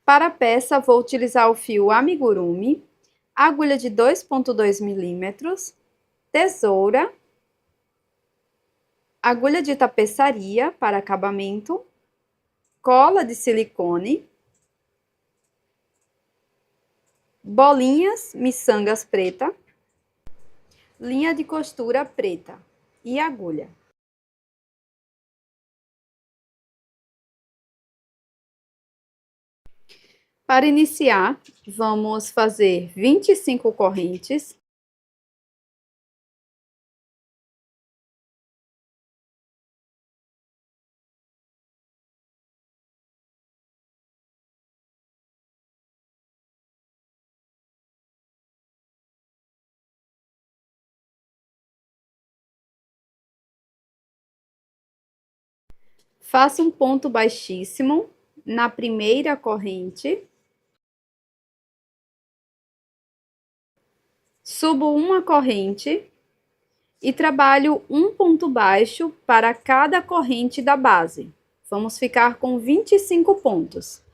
Para a peça, vou utilizar o fio amigurumi, agulha de 2,2 milímetros, tesoura, agulha de tapeçaria para acabamento, cola de silicone, bolinhas, miçangas preta, linha de costura preta e agulha. Para iniciar, vamos fazer 25 correntes. Faça um ponto baixíssimo na primeira corrente. Subo uma corrente e trabalho um ponto baixo para cada corrente da base. Vamos ficar com 25 pontos.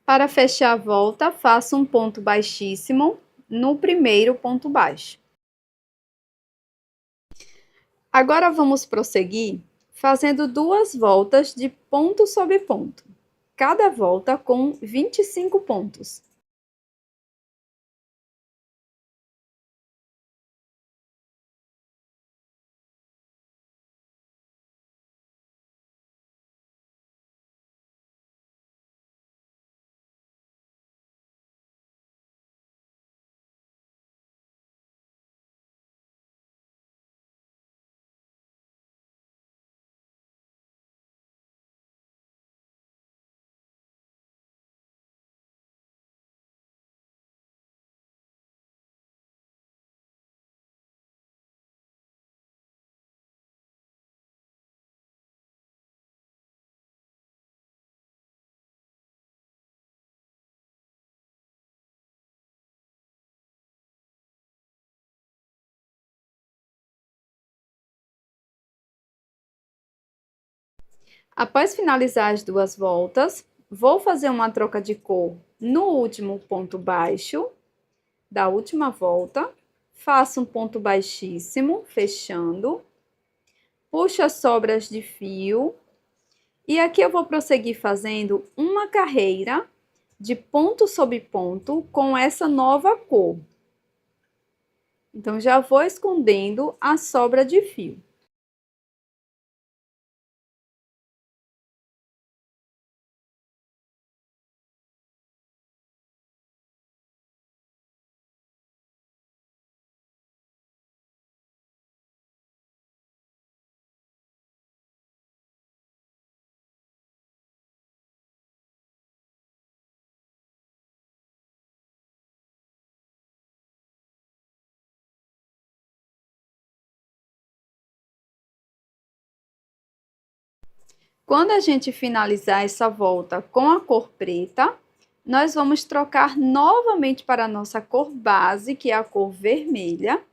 Para fechar a volta, faço um ponto baixíssimo no primeiro ponto baixo. Agora vamos prosseguir fazendo 2 voltas de ponto sobre ponto, cada volta com 25 pontos. Após finalizar as 2 voltas, vou fazer uma troca de cor no último ponto baixo da última volta, faço um ponto baixíssimo, fechando, puxo as sobras de fio e aqui eu vou prosseguir fazendo uma carreira de ponto sobre ponto com essa nova cor. Então, já vou escondendo a sobra de fio. Quando a gente finalizar essa volta com a cor preta, nós vamos trocar novamente para a nossa cor base, que é a cor vermelha.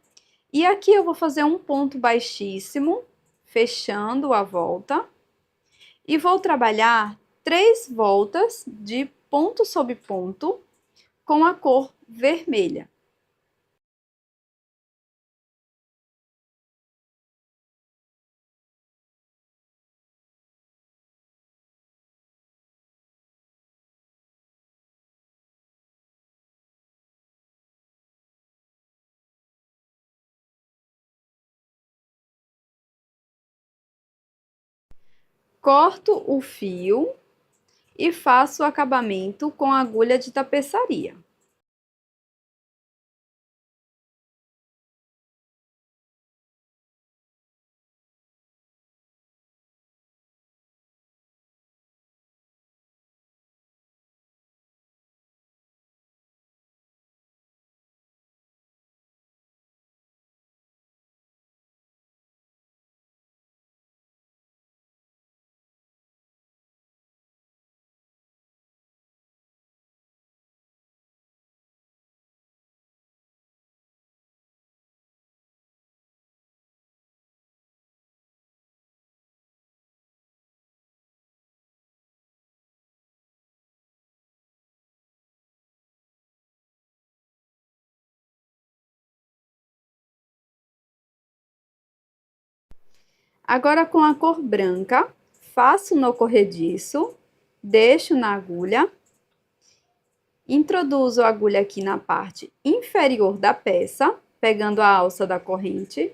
E aqui eu vou fazer um ponto baixíssimo, fechando a volta. E vou trabalhar 3 voltas de ponto sobre ponto com a cor vermelha. Corto o fio e faço o acabamento com a agulha de tapeçaria. Agora, com a cor branca, faço no corrediço, deixo na agulha, introduzo a agulha aqui na parte inferior da peça, pegando a alça da corrente,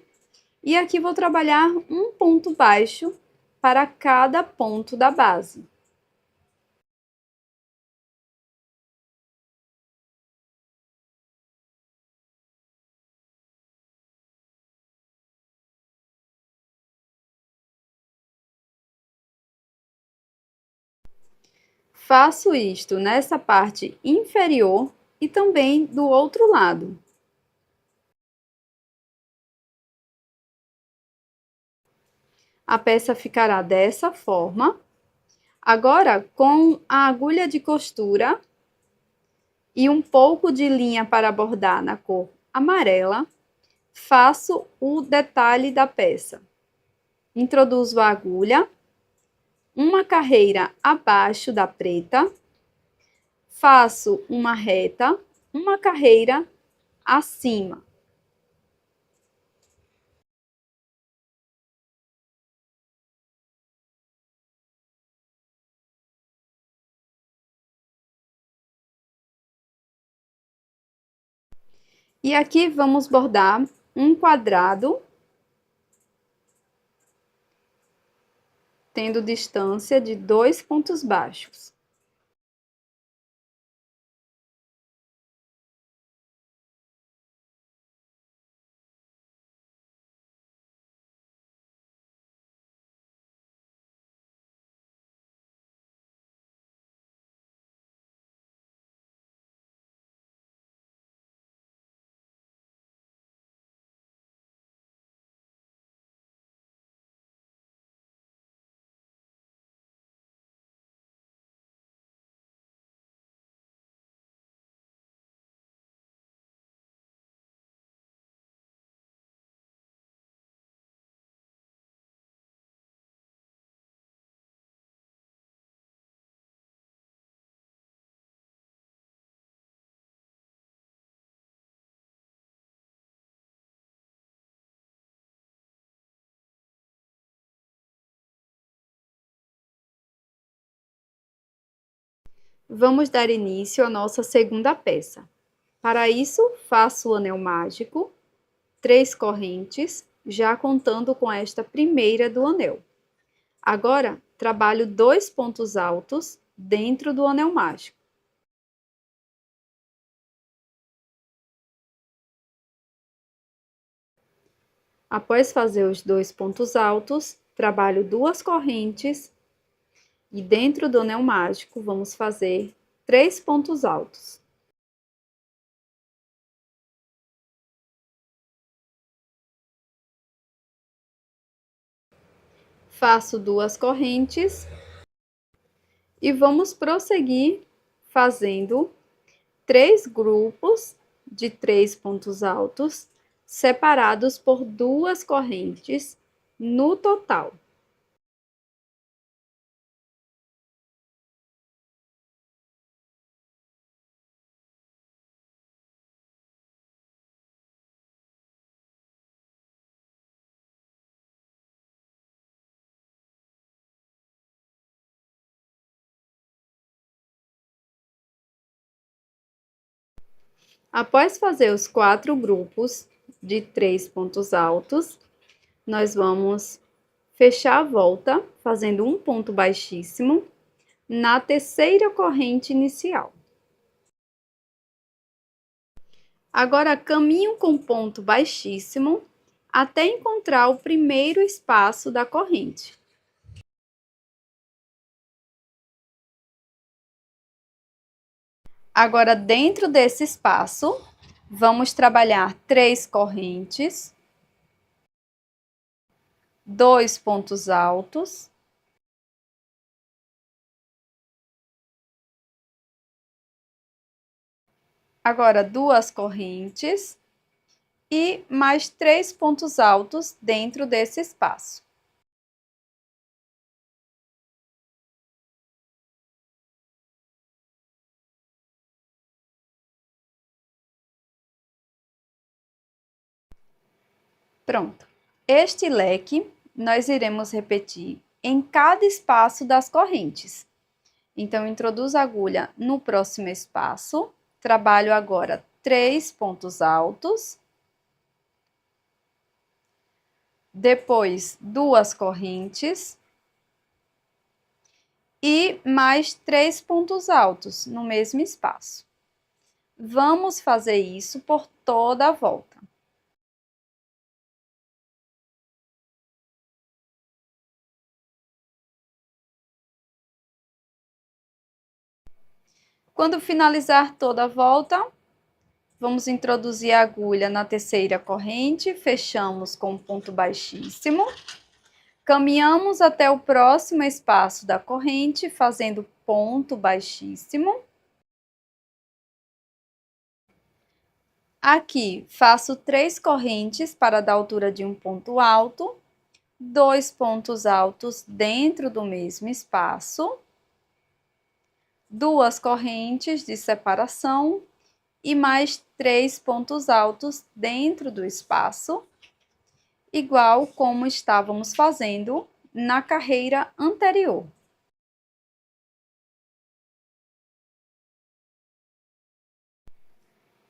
e aqui vou trabalhar um ponto baixo para cada ponto da base. Faço isto nessa parte inferior e também do outro lado. A peça ficará dessa forma. Agora, com a agulha de costura e um pouco de linha para bordar na cor amarela, faço o detalhe da peça. Introduzo a agulha, uma carreira abaixo da preta, faço uma reta, uma carreira acima. E aqui vamos bordar um quadrado, tendo distância de 2 pontos baixos. Vamos dar início à nossa segunda peça. Para isso, faço o anel mágico, 3 correntes, já contando com esta primeira do anel. Agora, trabalho 2 pontos altos dentro do anel mágico. Após fazer os 2 pontos altos, trabalho 2 correntes e dentro do anel mágico vamos fazer 3 pontos altos. Faço 2 correntes e vamos prosseguir fazendo 3 grupos de 3 pontos altos, separados por 2 correntes no total. Após fazer os 4 grupos de 3 pontos altos, nós vamos fechar a volta, fazendo um ponto baixíssimo na terceira corrente inicial. Agora, caminho com ponto baixíssimo até encontrar o primeiro espaço da corrente. Agora, dentro desse espaço, vamos trabalhar 3 correntes, 2 pontos altos, agora 2 correntes e mais 3 pontos altos dentro desse espaço. Pronto. Este leque nós iremos repetir em cada espaço das correntes. Então, introduzo a agulha no próximo espaço, trabalho agora 3 pontos altos, depois 2 correntes e mais 3 pontos altos no mesmo espaço. Vamos fazer isso por toda a volta. Quando finalizar toda a volta, vamos introduzir a agulha na terceira corrente, fechamos com um ponto baixíssimo, caminhamos até o próximo espaço da corrente, fazendo ponto baixíssimo. Aqui, faço 3 correntes para dar altura de um ponto alto, 2 pontos altos dentro do mesmo espaço, 2 correntes de separação e mais 3 pontos altos dentro do espaço, igual como estávamos fazendo na carreira anterior.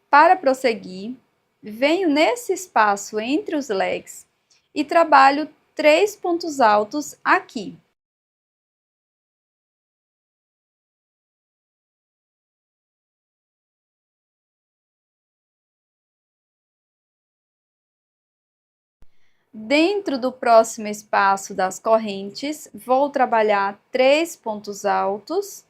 Para prosseguir, venho nesse espaço entre os leques e trabalho 3 pontos altos aqui. Dentro do próximo espaço das correntes, vou trabalhar 3 pontos altos.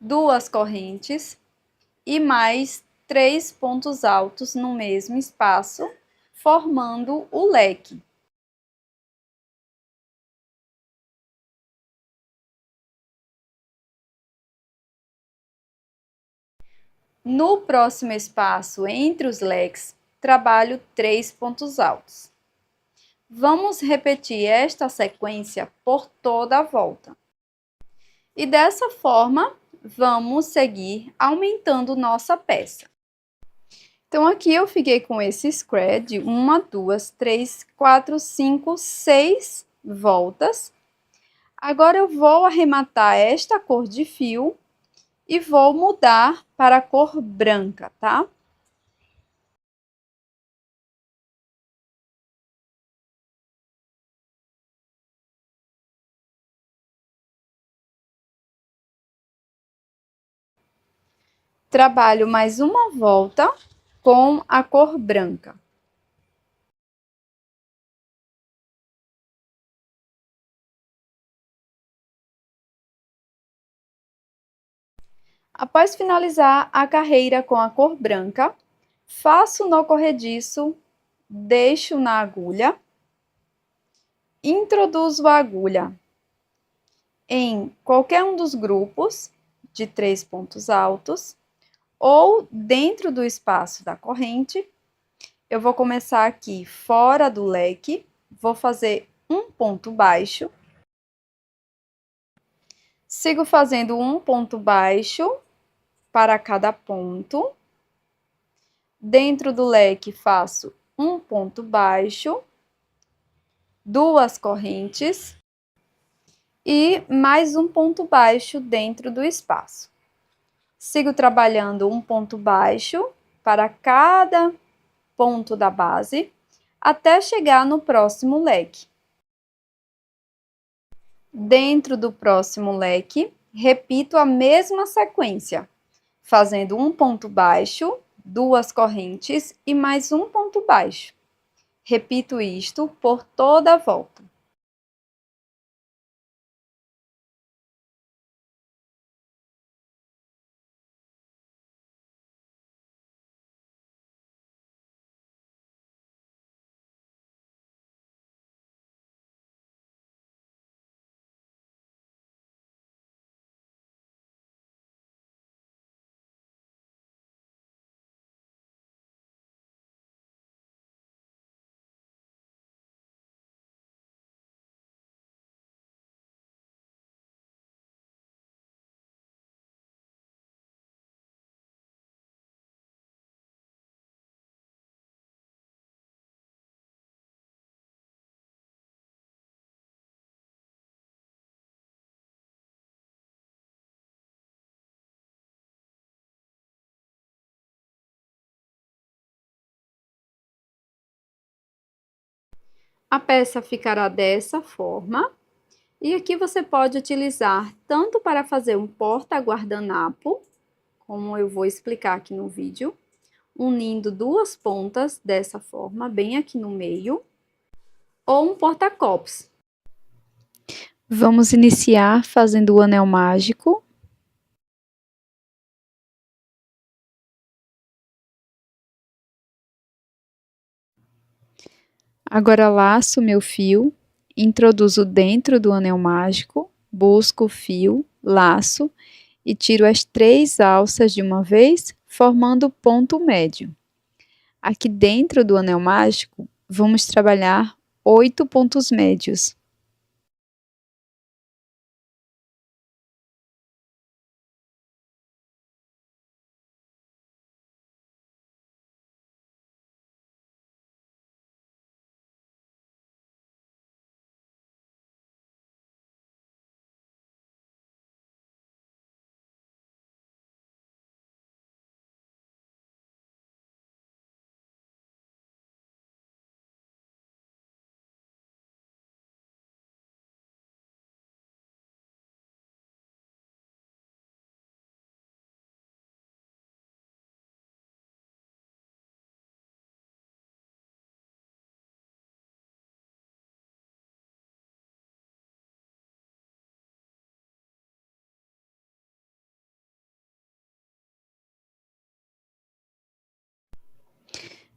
Duas correntes e mais 3 pontos altos no mesmo espaço, formando o leque. No próximo espaço entre os leques, trabalho 3 pontos altos. Vamos repetir esta sequência por toda a volta. E dessa forma, vamos seguir aumentando nossa peça. Então, aqui eu fiquei com esse square de 1, 2, 3, 4, 5, 6 voltas. Agora, eu vou arrematar esta cor de fio e vou mudar para a cor branca, tá? Trabalho mais uma volta com a cor branca. Após finalizar a carreira com a cor branca, faço nó corrediço, deixo na agulha, introduzo a agulha em qualquer um dos grupos de 3 pontos altos ou dentro do espaço da corrente. Eu vou começar aqui fora do leque, vou fazer um ponto baixo, sigo fazendo um ponto baixo para cada ponto. Dentro do leque, faço um ponto baixo, 2 correntes e mais um ponto baixo dentro do espaço. Sigo trabalhando um ponto baixo para cada ponto da base, até chegar no próximo leque. Dentro do próximo leque, repito a mesma sequência, fazendo um ponto baixo, 2 correntes e mais um ponto baixo. Repito isto por toda a volta. A peça ficará dessa forma, e aqui você pode utilizar tanto para fazer um porta-guardanapo, como eu vou explicar aqui no vídeo, unindo 2 pontas dessa forma, bem aqui no meio, ou um porta-copos. Vamos iniciar fazendo o anel mágico. Agora laço meu fio, introduzo dentro do anel mágico, busco o fio, laço e tiro as 3 alças de uma vez, formando ponto médio. Aqui dentro do anel mágico, vamos trabalhar 8 pontos médios.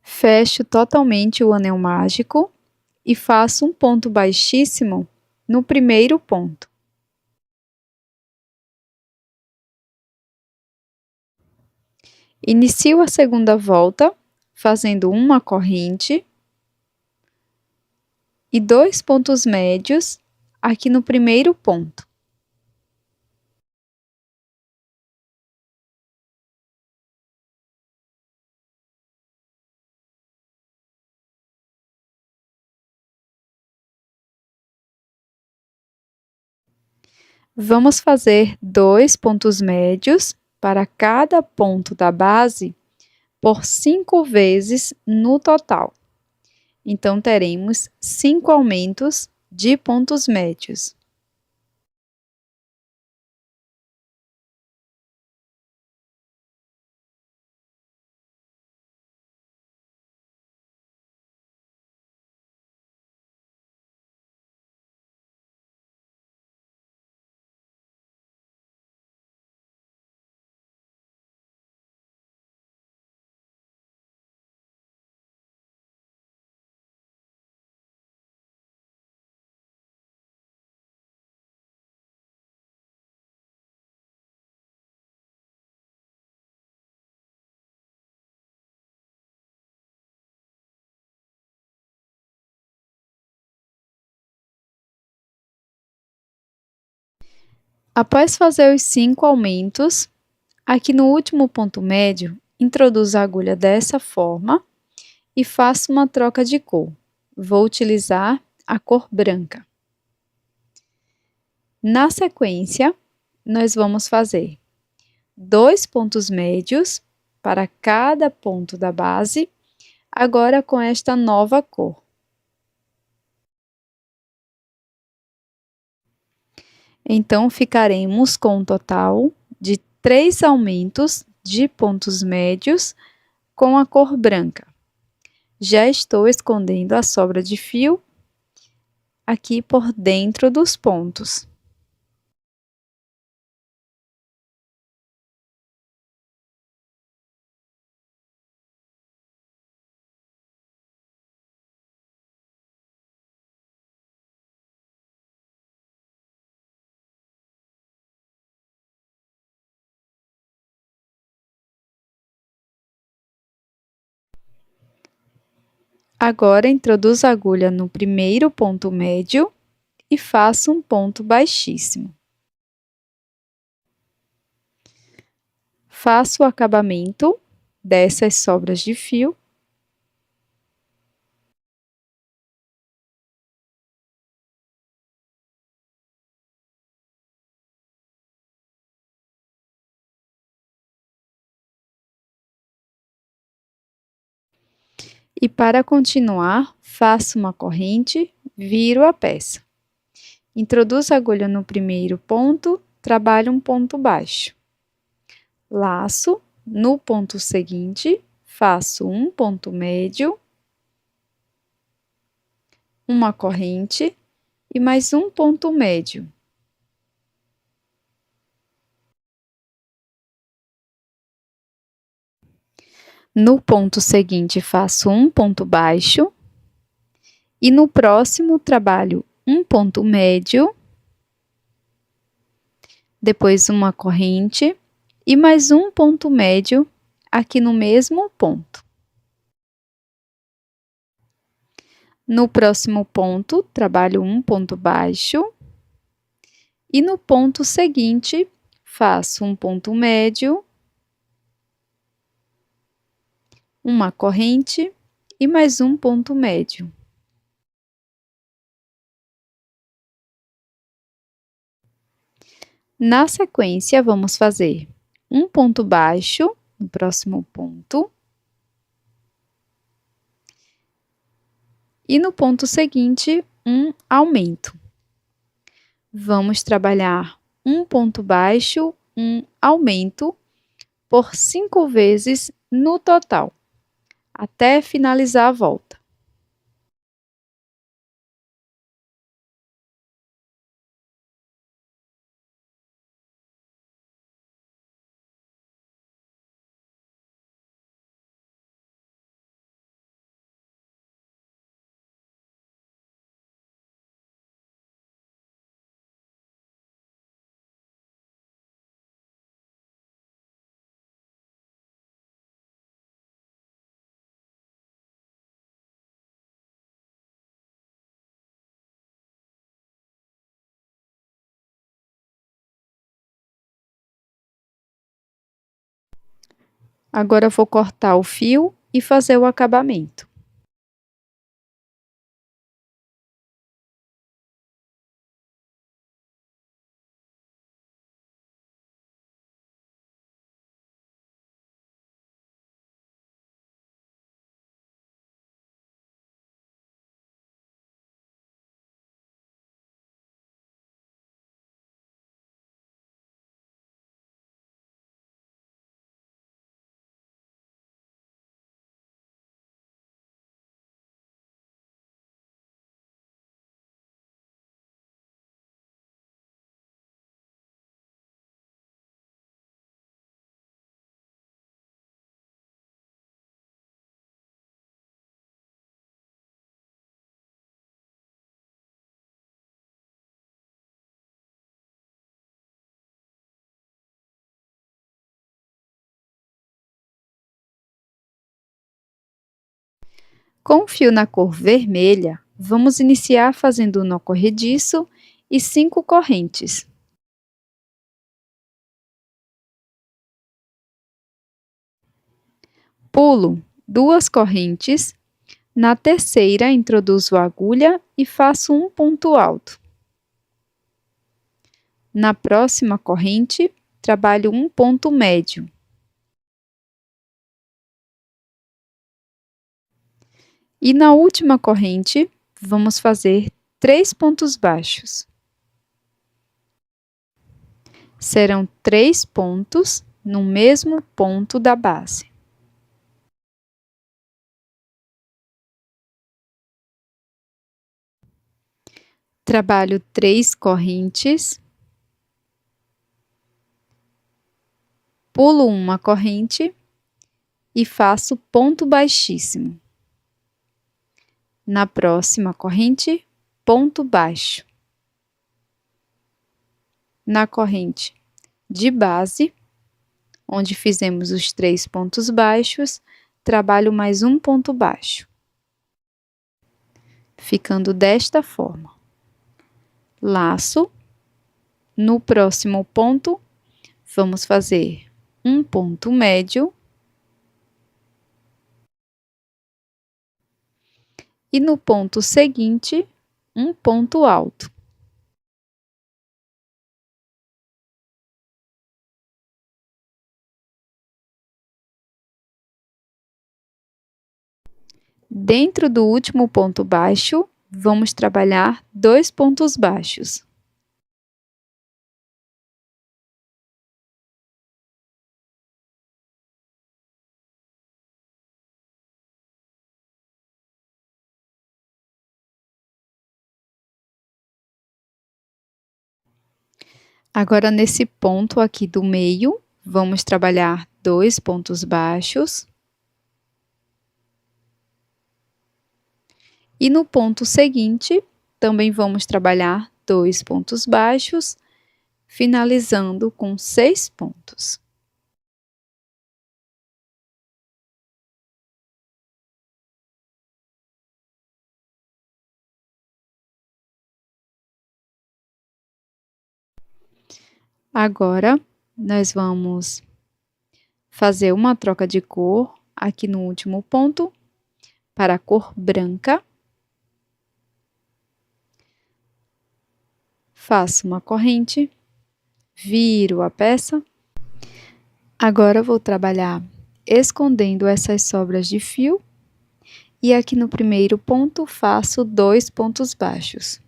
Fecho totalmente o anel mágico e faço um ponto baixíssimo no primeiro ponto. Inicio a segunda volta, fazendo uma corrente e 2 pontos médios aqui no primeiro ponto. Vamos fazer 2 pontos médios para cada ponto da base por 5 vezes no total. Então, teremos 5 aumentos de pontos médios. Após fazer os 5 aumentos, aqui no último ponto médio, introduzo a agulha dessa forma e faço uma troca de cor. Vou utilizar a cor branca. Na sequência, nós vamos fazer 2 pontos médios para cada ponto da base, agora com esta nova cor. Então, ficaremos com um total de 3 aumentos de pontos médios com a cor branca. Já estou escondendo a sobra de fio aqui por dentro dos pontos. Agora, introduzo a agulha no primeiro ponto médio e faço um ponto baixíssimo. Faço o acabamento dessas sobras de fio. E para continuar, faço uma corrente, viro a peça. Introduzo a agulha no primeiro ponto, trabalho um ponto baixo. Laço, no ponto seguinte, faço um ponto médio, uma corrente e mais um ponto médio. No ponto seguinte, faço um ponto baixo e no próximo trabalho um ponto médio, depois uma corrente e mais um ponto médio aqui no mesmo ponto. No próximo ponto, trabalho um ponto baixo e no ponto seguinte, faço um ponto médio, uma corrente e mais um ponto médio. Na sequência, vamos fazer um ponto baixo no próximo ponto e no ponto seguinte, um aumento. Vamos trabalhar um ponto baixo, um aumento, por 5 vezes no total, até finalizar a volta. Agora, vou cortar o fio e fazer o acabamento. Com o fio na cor vermelha, vamos iniciar fazendo um nó corrediço e 5 correntes. Pulo 2 correntes, na terceira introduzo a agulha e faço um ponto alto. Na próxima corrente, trabalho um ponto médio. E na última corrente, vamos fazer 3 pontos baixos. Serão 3 pontos no mesmo ponto da base. Trabalho 3 correntes, pulo uma corrente e faço ponto baixíssimo. Na próxima corrente, ponto baixo. Na corrente de base, onde fizemos os 3 pontos baixos, trabalho mais um ponto baixo, ficando desta forma. Laço. No próximo ponto, vamos fazer um ponto médio. E no ponto seguinte, um ponto alto. Dentro do último ponto baixo, vamos trabalhar 2 pontos baixos. Agora, nesse ponto aqui do meio, vamos trabalhar 2 pontos baixos. E no ponto seguinte, também vamos trabalhar 2 pontos baixos, finalizando com 6 pontos. Agora, nós vamos fazer uma troca de cor aqui no último ponto, para a cor branca. Faço uma corrente, viro a peça. Agora, vou trabalhar escondendo essas sobras de fio. E aqui no primeiro ponto, faço 2 pontos baixos.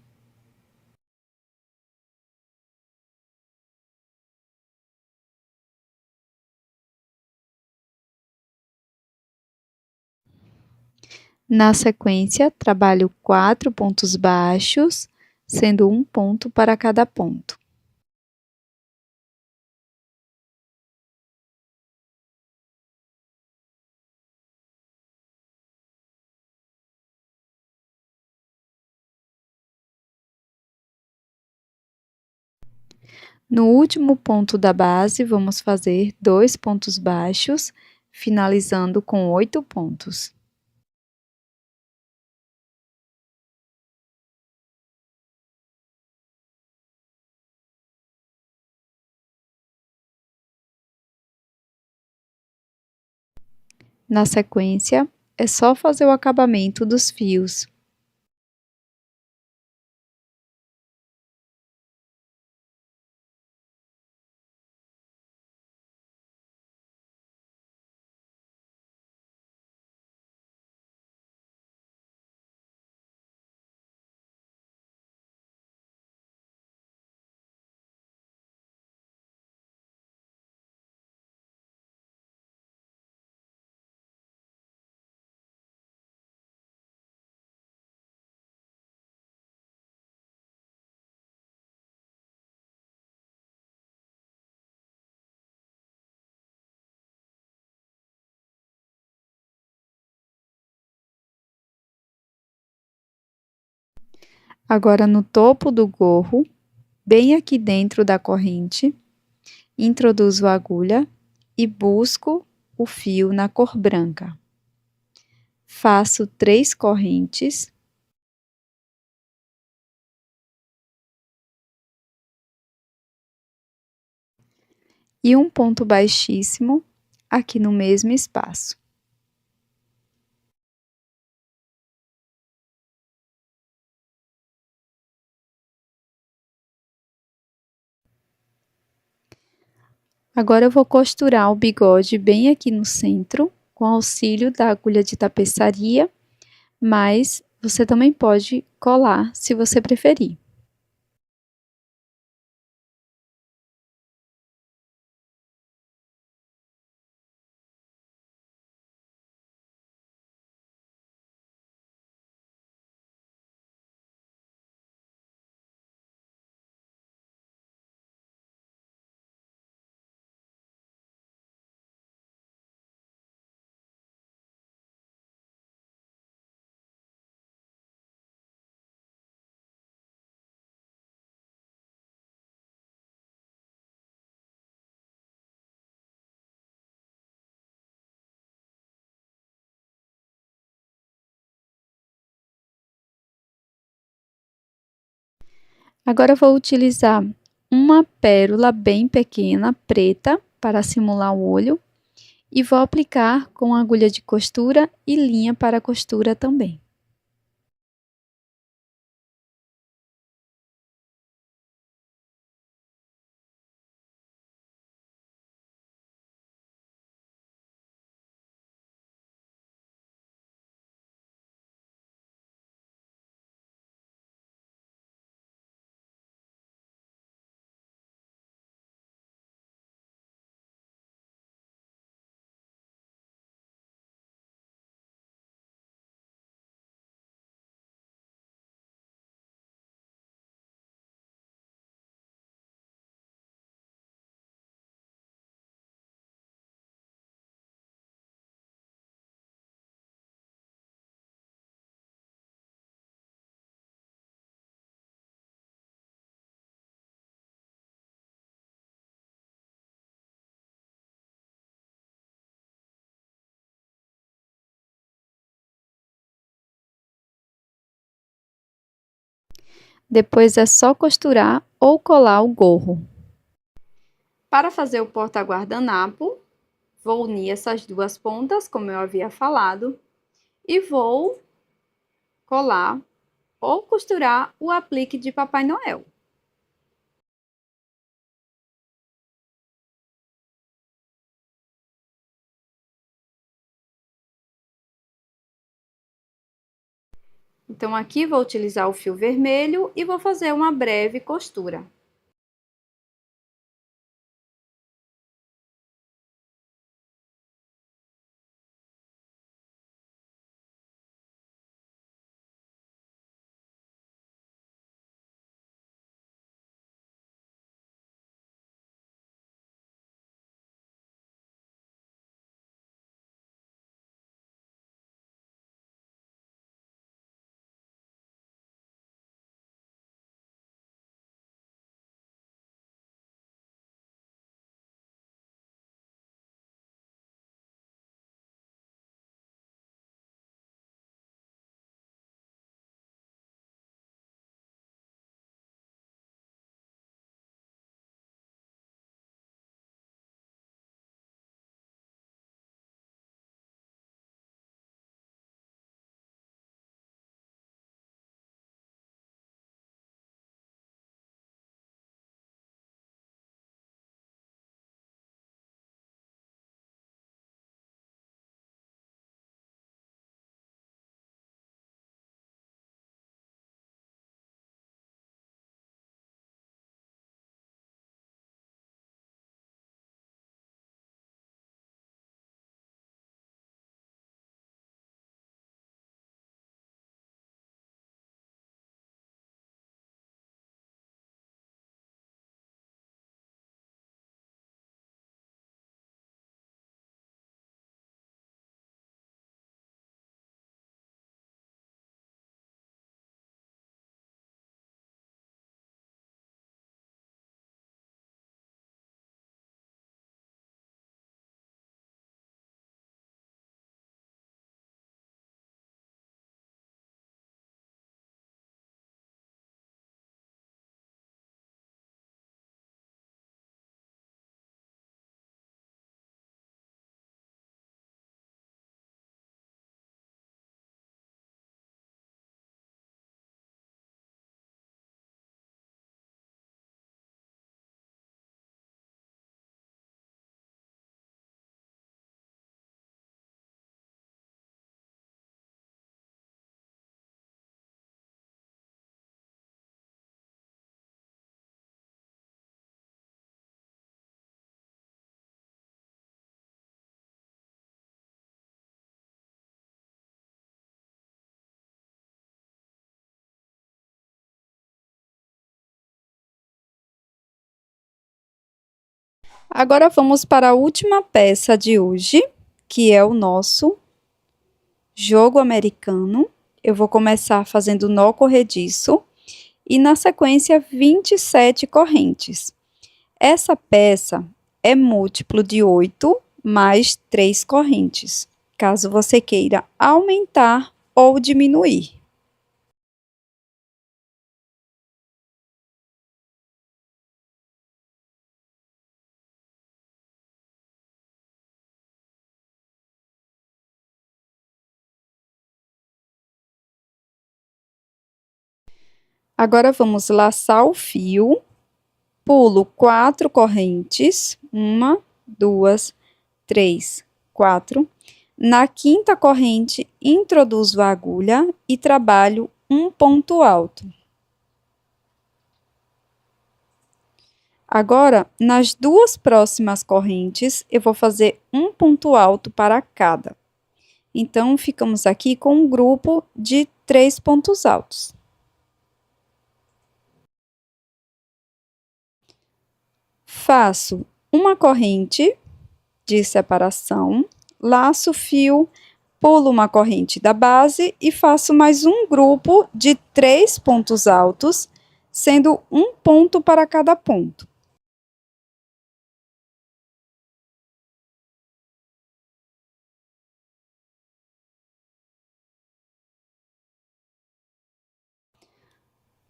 Na sequência, trabalho 4 pontos baixos, sendo um ponto para cada ponto. No último ponto da base, vamos fazer 2 pontos baixos, finalizando com 8 pontos. Na sequência, é só fazer o acabamento dos fios. Agora, no topo do gorro, bem aqui dentro da corrente, introduzo a agulha e busco o fio na cor branca. Faço 3 correntes. E um ponto baixíssimo aqui no mesmo espaço. Agora, eu vou costurar o bigode bem aqui no centro, com auxílio da agulha de tapeçaria, mas você também pode colar se você preferir. Agora eu vou utilizar uma pérola bem pequena, preta, para simular o olho, e vou aplicar com agulha de costura e linha para costura também. Depois é só costurar ou colar o gorro. Para fazer o porta-guardanapo, vou unir essas duas pontas, como eu havia falado, e vou colar ou costurar o aplique de Papai Noel. Então, aqui vou utilizar o fio vermelho e vou fazer uma breve costura. Agora vamos para a última peça de hoje, que é o nosso jogo americano. Eu vou começar fazendo nó corrediço e na sequência 27 correntes. Essa peça é múltiplo de 8 mais 3 correntes, caso você queira aumentar ou diminuir. Agora vamos laçar o fio, pulo 4 correntes, 1, 2, 3, 4. Na quinta corrente, introduzo a agulha e trabalho um ponto alto. Agora, nas duas próximas correntes, eu vou fazer um ponto alto para cada. Então, ficamos aqui com um grupo de 3 pontos altos. Faço uma corrente de separação, laço o fio, pulo uma corrente da base e faço mais um grupo de 3 pontos altos, sendo um ponto para cada ponto.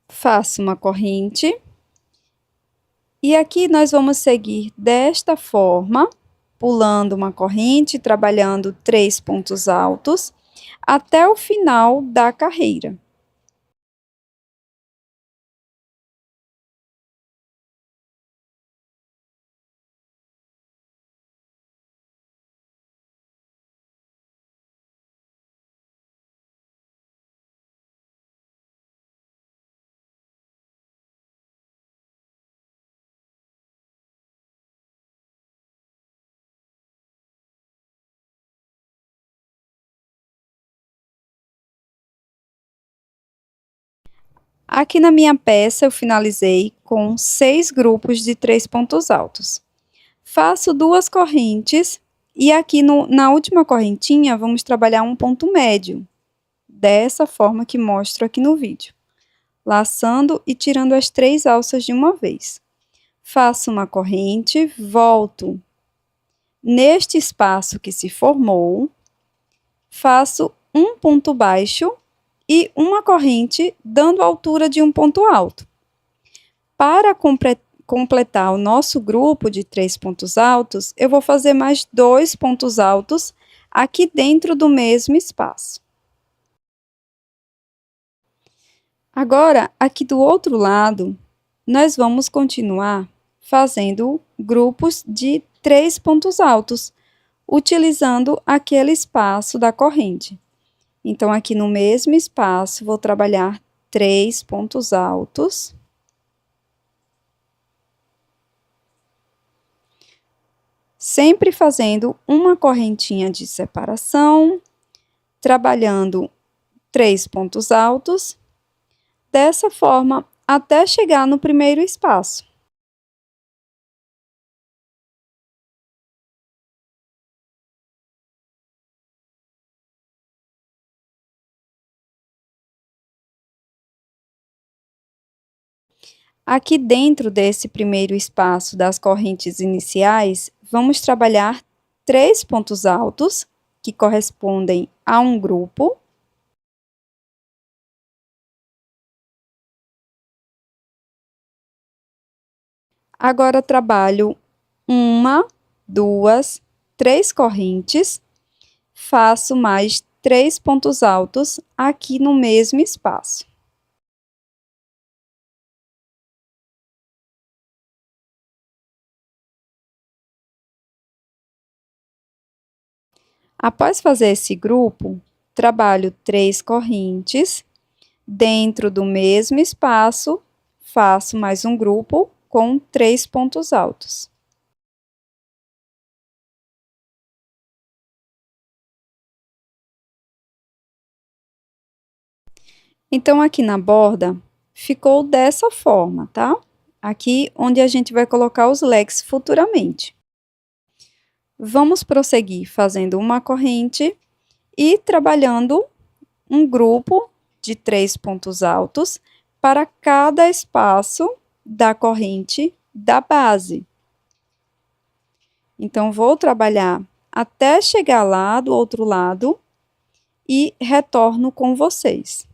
Faço uma corrente e aqui nós vamos seguir desta forma, pulando uma corrente, trabalhando 3 pontos altos, até o final da carreira. Aqui na minha peça, eu finalizei com 6 grupos de 3 pontos altos. Faço 2 correntes e aqui na última correntinha, vamos trabalhar um ponto médio, dessa forma que mostro aqui no vídeo, laçando e tirando as 3 alças de uma vez. Faço uma corrente, volto neste espaço que se formou, faço um ponto baixo e uma corrente, dando a altura de um ponto alto. Para completar o nosso grupo de 3 pontos altos, eu vou fazer mais 2 pontos altos aqui dentro do mesmo espaço. Agora, aqui do outro lado, nós vamos continuar fazendo grupos de 3 pontos altos, utilizando aquele espaço da corrente. Então, aqui no mesmo espaço, vou trabalhar 3 pontos altos. Sempre fazendo uma correntinha de separação, trabalhando 3 pontos altos, dessa forma, até chegar no primeiro espaço. Aqui dentro desse primeiro espaço das correntes iniciais, vamos trabalhar 3 pontos altos, que correspondem a um grupo. Agora, trabalho 1, 2, 3 correntes, faço mais 3 pontos altos aqui no mesmo espaço. Após fazer esse grupo, trabalho 3 correntes, dentro do mesmo espaço, faço mais um grupo com 3 pontos altos. Então, aqui na borda, ficou dessa forma, tá? aqui onde a gente vai colocar os leques futuramente. Vamos prosseguir fazendo uma corrente e trabalhando um grupo de 3 pontos altos para cada espaço da corrente da base. Então, vou trabalhar até chegar lá do outro lado e retorno com vocês.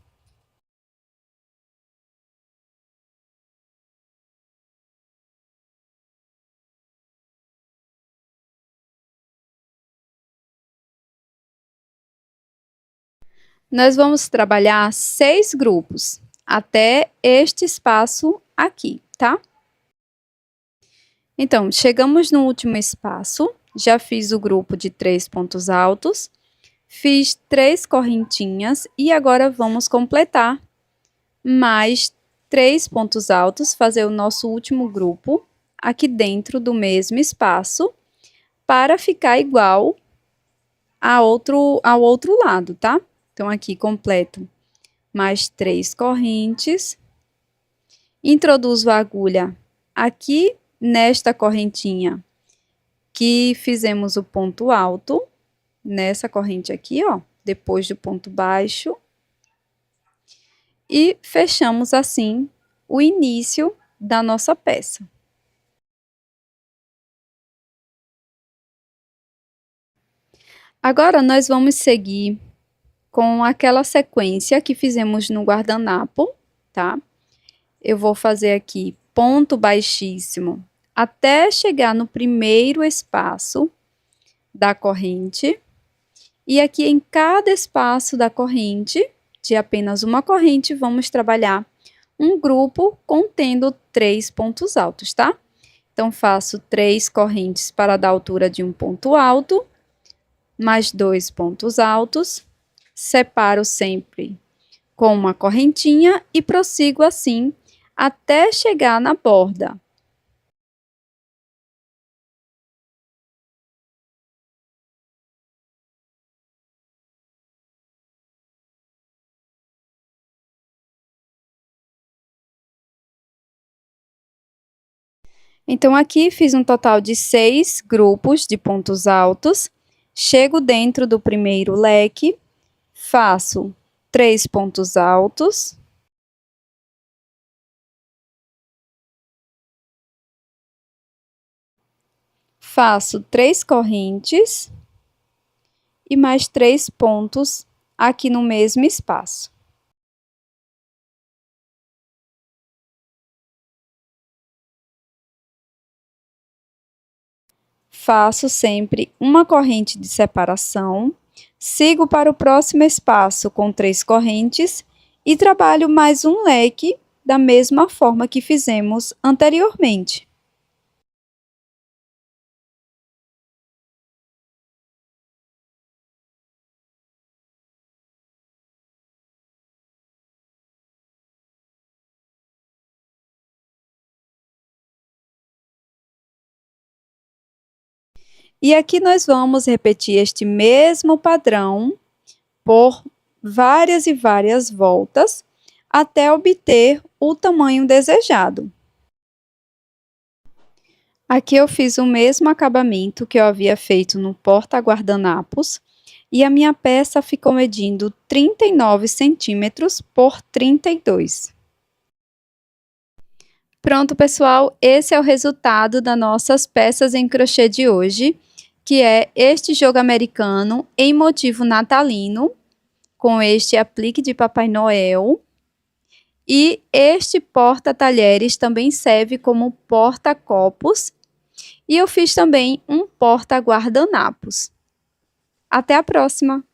Nós vamos trabalhar 6 grupos até este espaço aqui, tá? Então, chegamos no último espaço, já fiz o grupo de 3 pontos altos, fiz 3 correntinhas e agora vamos completar mais 3 pontos altos, fazer o nosso último grupo aqui dentro do mesmo espaço, para ficar igual ao outro lado, tá? Então, aqui completo mais 3 correntes, introduzo a agulha aqui nesta correntinha que fizemos o ponto alto, nessa corrente aqui, ó, depois do ponto baixo, e fechamos assim o início da nossa peça. Agora, nós vamos seguir com aquela sequência que fizemos no guardanapo, tá? Eu vou fazer aqui ponto baixíssimo até chegar no primeiro espaço da corrente. E aqui em cada espaço da corrente, de apenas uma corrente, vamos trabalhar um grupo contendo 3 pontos altos, tá? Então, faço 3 correntes para dar altura de um ponto alto, mais 2 pontos altos, separo sempre com uma correntinha e prossigo assim até chegar na borda. Então, aqui fiz um total de 6 grupos de pontos altos, chego dentro do primeiro leque, faço 3 pontos altos, faço 3 correntes e mais 3 pontos aqui no mesmo espaço. Faço sempre uma corrente de separação, sigo para o próximo espaço com 3 correntes e trabalho mais um leque da mesma forma que fizemos anteriormente. E aqui nós vamos repetir este mesmo padrão por várias e várias voltas até obter o tamanho desejado. Aqui eu fiz o mesmo acabamento que eu havia feito no porta-guardanapos e a minha peça ficou medindo 39 centímetros por 32. Pronto, pessoal, esse é o resultado das nossas peças em crochê de hoje, que é este jogo americano em motivo natalino, com este aplique de Papai Noel. E este porta-talheres também serve como porta-copos. E eu fiz também um porta-guardanapos. Até a próxima!